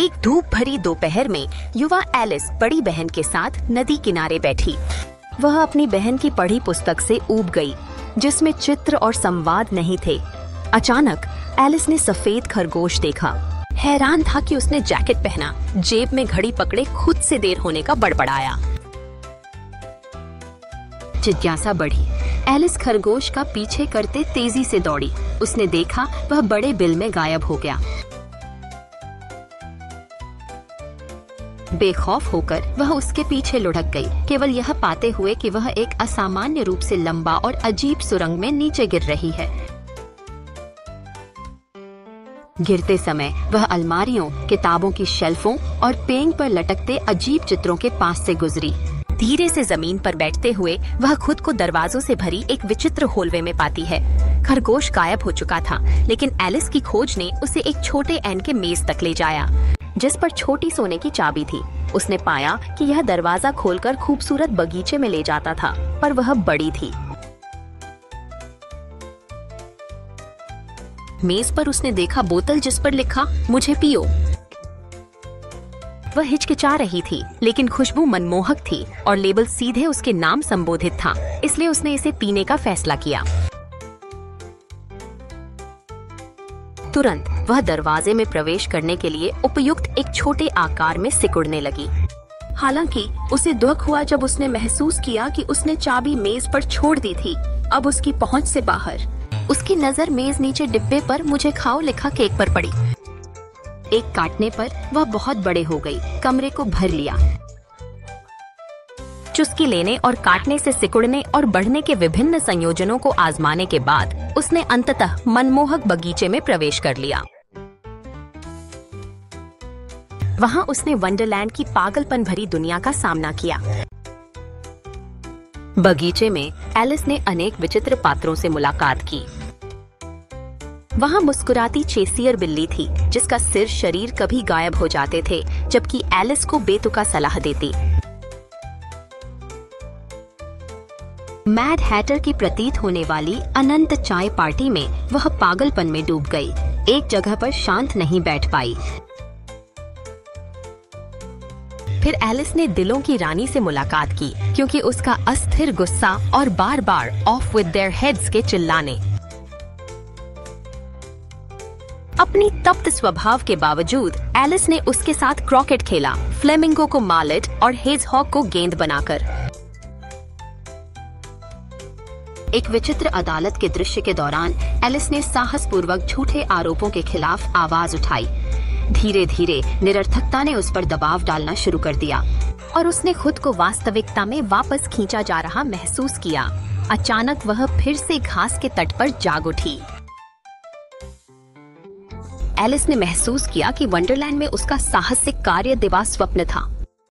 एक धूप भरी दोपहर में युवा एलिस बड़ी बहन के साथ नदी किनारे बैठी। वह अपनी बहन की पढ़ी पुस्तक से ऊब गई, जिसमें चित्र और संवाद नहीं थे। अचानक एलिस ने सफेद खरगोश देखा। हैरान था कि उसने जैकेट पहना, जेब में घड़ी पकड़े खुद से देर होने का बड़बड़ाया। जिज्ञासा बढ़ी। एलिस खरगोश का पीछे करते तेजी से दौड़ी। उसने देखा वह बड़े बिल में गायब हो गया। बेखौफ होकर वह उसके पीछे लुढ़क गई, केवल यह पाते हुए कि वह एक असामान्य रूप से लंबा और अजीब सुरंग में नीचे गिर रही है। गिरते समय वह अलमारियों, किताबों की शेल्फों और पेंग पर लटकते अजीब चित्रों के पास से गुजरी। धीरे से जमीन पर बैठते हुए वह खुद को दरवाजों से भरी एक विचित्र होलवे में पाती है। खरगोश गायब हो चुका था, लेकिन एलिस की खोज ने उसे एक छोटे एन के मेज तक ले जाया, जिस पर छोटी सोने की चाबी थी। उसने पाया कि यह दरवाजा खोलकर खूबसूरत बगीचे में ले जाता था, पर वह बड़ी थी। मेज पर उसने देखा बोतल, जिस पर लिखा मुझे पियो। वह हिचकिचा रही थी, लेकिन खुशबू मनमोहक थी और लेबल सीधे उसके नाम संबोधित था, इसलिए उसने इसे पीने का फैसला किया। तुरंत वह दरवाजे में प्रवेश करने के लिए उपयुक्त एक छोटे आकार में सिकुड़ने लगी। हालांकि उसे दुख हुआ जब उसने महसूस किया कि उसने चाबी मेज पर छोड़ दी थी, अब उसकी पहुंच से बाहर। उसकी नजर मेज नीचे डिब्बे पर मुझे खाओ लिखा केक पर पड़ी। एक काटने पर वह बहुत बड़े हो गई, कमरे को भर लिया। चुस्की लेने और काटने से सिकुड़ने और बढ़ने के विभिन्न संयोजनों को आजमाने के बाद उसने अंततः मनमोहक बगीचे में प्रवेश कर लिया। वहां उसने वंडरलैंड की पागलपन भरी दुनिया का सामना किया। बगीचे में एलिस ने अनेक विचित्र पात्रों से मुलाकात की। वहां मुस्कुराती चेसियर बिल्ली थी, जिसका सिर शरीर कभी गायब हो जाते थे, जबकि एलिस को बेतुका सलाह देती। मैड हैटर की प्रतीत होने वाली अनंत चाय पार्टी में वह पागलपन में डूब गई। एक जगह पर शांत नहीं बैठ पाई। फिर एलिस ने दिलों की रानी से मुलाकात की, क्योंकि उसका अस्थिर गुस्सा और बार बार ऑफ विद देयर हेड्स के चिल्लाने। अपनी तप्त स्वभाव के बावजूद एलिस ने उसके साथ क्रॉकेट खेला, फ्लेमिंगो को मालेट और हेजहॉग को गेंद बनाकर। एक विचित्र अदालत के दृश्य के दौरान एलिस ने साहसपूर्वक झूठे आरोपों के खिलाफ आवाज उठाई। धीरे धीरे निरर्थकता ने उस पर दबाव डालना शुरू कर दिया और उसने खुद को वास्तविकता में वापस खींचा जा रहा महसूस किया। अचानक वह फिर से घास के तट पर जाग उठी। एलिस ने महसूस किया कि वंडरलैंड में उसका साहसिक कार्य दिवा स्वप्न था।